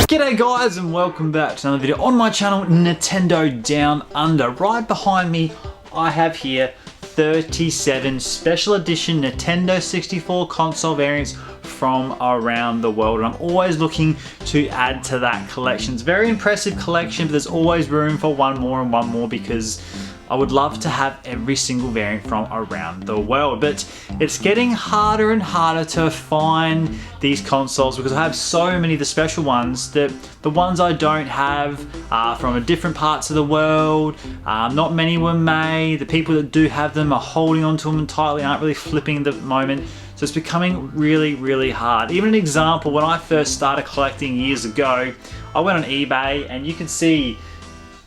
G'day guys and welcome back to another video on my channel, Nintendo Down Under. Right behind me I have here 37 special edition Nintendo 64 console variants from around the world, and I'm always looking to add to that collection. It's a very impressive collection, but there's always room for one more because I would love to have every single variant from around the world, but it's getting harder and harder to find these consoles because I have so many of the special ones that the ones I don't have are from different parts of the world. Not many were made. The people that do have them are holding on to them entirely, aren't really flipping at the moment. So it's becoming really hard. Even an example, when I first started collecting years ago, I went on eBay and you can see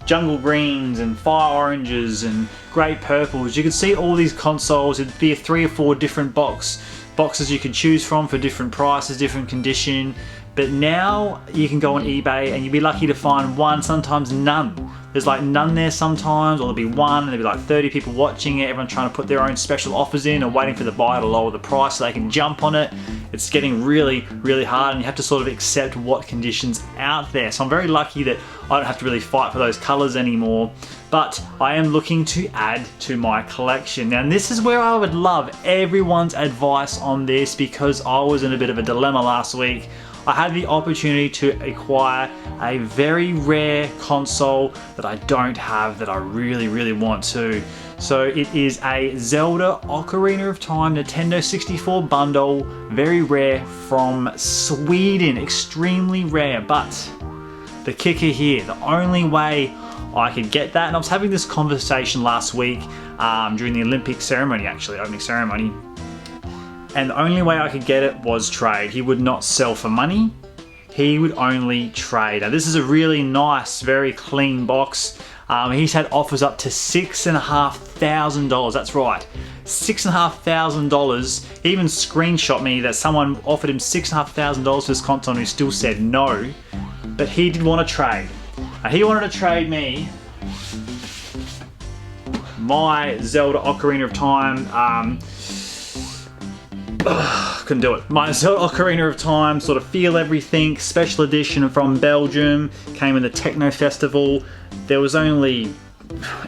Jungle Greens and Fire Oranges and Great Purples. You could see all these consoles. It'd be 3 or 4 different boxes you could choose from for different prices, different condition. But now you can go on eBay and you'd be lucky to find one, sometimes none. There's like none there sometimes, or there'll be one and there'll be like 30 people watching it, everyone trying to put their own special offers in or waiting for the buyer to lower the price so they can jump on it. It's getting really hard, and you have to sort of accept what conditions out there. So I'm very lucky that I don't have to really fight for those colors anymore, but I am looking to add to my collection. Now, and this is where I would love everyone's advice on this, because I was in a bit of a dilemma last week. I had the opportunity to acquire a very rare console that I don't have that I really want to. So it is a Zelda Ocarina of Time Nintendo 64 bundle, very rare, from Sweden, extremely rare. But the kicker here, the only way I could get that, and I was having this conversation last week during the Olympic ceremony, actually, opening ceremony, and the only way I could get it was trade. He would not sell for money, he would only trade. Now this is a really nice, very clean box. He's had offers up to $6,500, that's right, $6,500. He even screenshot me that someone offered him $6,500 for this console and he still said no, but he did want to trade. He wanted to trade me my Zelda Ocarina of Time, couldn't do it. My Zelda Ocarina of Time, sort of Feel Everything, special edition from Belgium, came in the Techno Festival. There was only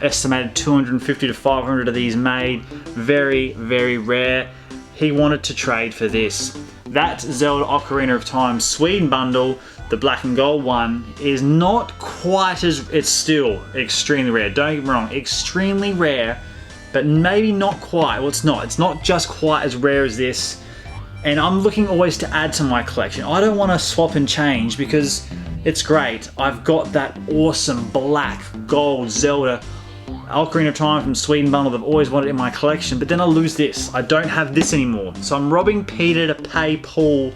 estimated 250 to 500 of these made, very rare. He wanted to trade for this. That Zelda Ocarina of Time Sweden bundle, the black and gold one, is not quite as, it's still extremely rare, don't get me wrong, extremely rare, but maybe not quite. Well, it's not just quite as rare as this, and I'm looking always to add to my collection. I don't want to swap and change because it's great. I've got that awesome black gold Zelda Ocarina of Time from Sweden bundle. I've always wanted in my collection, but then I lose this. I don't have this anymore, so I'm robbing Peter to pay Paul,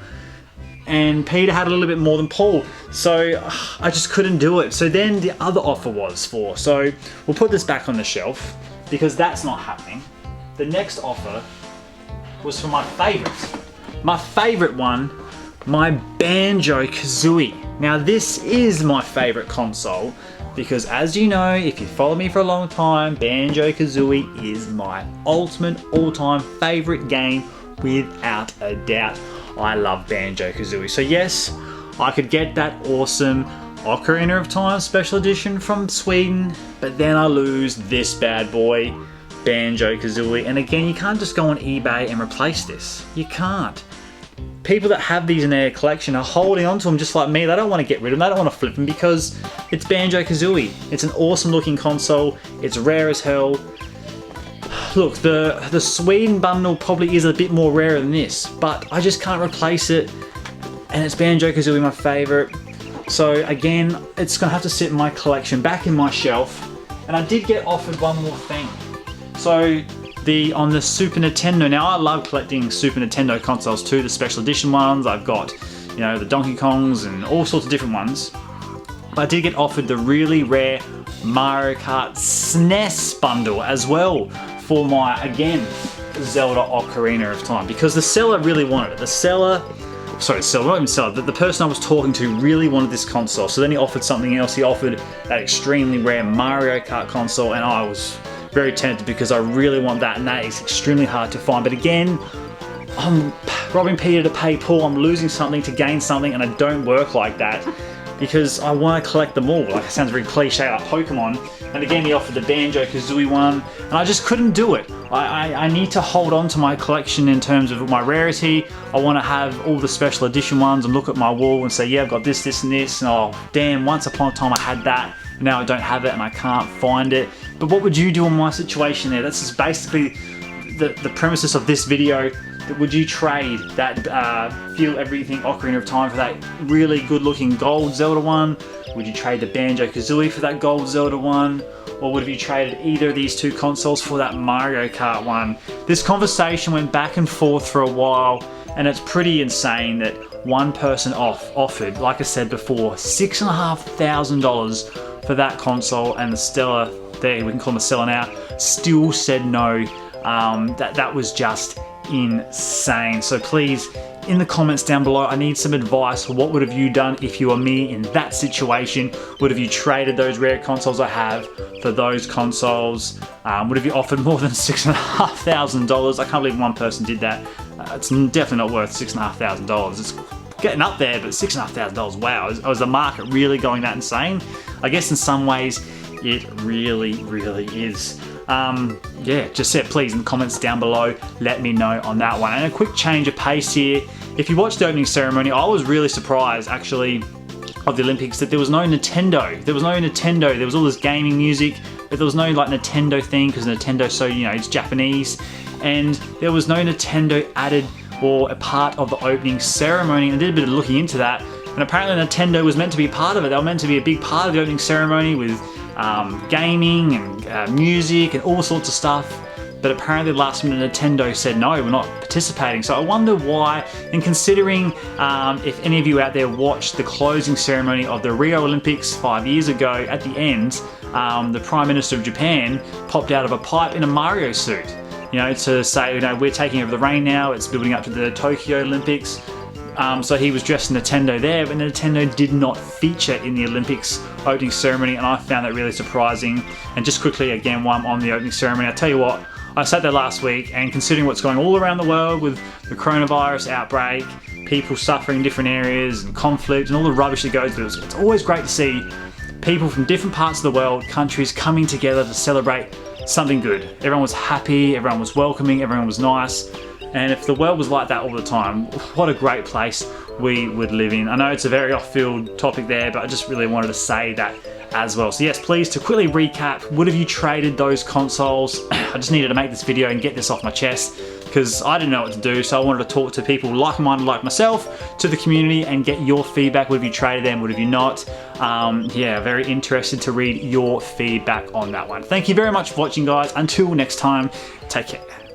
and Peter had a little bit more than Paul, so I just couldn't do it. So then the other offer was for, so we'll put this back on the shelf because that's not happening. The next offer was for my favorite one, my Banjo-Kazooie. Now this is my favorite console because, as you know, if you follow me for a long time, Banjo-Kazooie is my ultimate all-time favorite game without a doubt. I love Banjo-Kazooie. So yes, I could get that awesome Ocarina of Time special edition from Sweden, but then I lose this bad boy, Banjo-Kazooie. And again, you can't just go on eBay and replace this. You can't. People that have these in their collection are holding on to them just like me. They don't want to get rid of them. They don't want to flip them because it's Banjo-Kazooie. It's an awesome looking console. It's rare as hell. Look, the Sweden bundle probably is a bit more rare than this, but I just can't replace it. And it's Banjo-Kazooie, my favorite. So again, it's gonna have to sit in my collection, back in my shelf. And I did get offered one more thing. So on the Super Nintendo, now I love collecting Super Nintendo consoles too, the special edition ones. I've got, you know, the Donkey Kongs and all sorts of different ones. But I did get offered the really rare Mario Kart SNES bundle as well for my, again, Zelda Ocarina of Time, because the seller really wanted it. The person I was talking to really wanted this console. So then he offered something else. He offered that extremely rare Mario Kart console, and I was very tempted because I really want that, and that is extremely hard to find. But again, I'm robbing Peter to pay Paul. I'm losing something to gain something, and I don't work like that. because I want to collect them all. Like, it sounds very cliche like Pokemon. And again, he offered the Banjo-Kazooie one, and I just couldn't do it. I need to hold on to my collection in terms of my rarity. I want to have all the special edition ones and look at my wall and say, yeah, I've got this, this, and this, and oh, damn, once upon a time I had that, and now I don't have it and I can't find it. But what would you do in my situation there? That's just basically the premises of this video. Would you trade that Feel Everything Ocarina of Time for that really good looking gold Zelda one? Would you trade the Banjo-Kazooie for that gold Zelda one? Or would have you traded either of these two consoles for that Mario Kart one? This conversation went back and forth for a while, and it's pretty insane that one person offered, like I said before, $6,500 for that console, and the Stella, there we can call them the Stella now, still said no. That was just insane. So please, in the comments down below, I need some advice. What would have you done if you were me in that situation? Would have you traded those rare consoles I have for those consoles? Would have you offered more than $6,500? I can't believe one person did that. It's definitely not worth $6,500. It's getting up there, but $6,500, wow. Was the market really going that insane? I guess in some ways it really is. Yeah, just please in the comments down below, let me know on that one. And a quick change of pace here. If you watched the opening ceremony, I was really surprised actually of the Olympics that there was no Nintendo. There was all this gaming music, but there was no like Nintendo thing, because Nintendo, so you know, it's Japanese, and there was no Nintendo added or a part of the opening ceremony. I did a bit of looking into that, and apparently Nintendo was meant to be part of it. They were meant to be a big part of the opening ceremony with gaming and music and all sorts of stuff, but apparently last minute Nintendo said no, we're not participating. So I wonder why, and considering if any of you out there watched the closing ceremony of the Rio Olympics 5 years ago, at the end the Prime Minister of Japan popped out of a pipe in a Mario suit, you know, to say, you know, we're taking over the reign now, it's building up to the Tokyo Olympics. So he was dressed in Nintendo there, but Nintendo did not feature in the Olympics opening ceremony, and I found that really surprising. And just quickly again, while I'm on the opening ceremony, I tell you what, I sat there last week, and considering what's going all around the world with the coronavirus outbreak, people suffering in different areas and conflict and all the rubbish that goes with it, it's always great to see people from different parts of the world, countries coming together to celebrate something good. Everyone was happy, everyone was welcoming, everyone was nice. And if the world was like that all the time, what a great place we would live in. I know it's a very off-field topic there, but I just really wanted to say that as well. So yes, please, to quickly recap, would have you traded those consoles? I just needed to make this video and get this off my chest, because I didn't know what to do, so I wanted to talk to people like-minded like myself, to the community, and get your feedback. Would have you traded them? Would have you not? Yeah, very interested to read your feedback on that one. Thank you very much for watching, guys. Until next time, take care.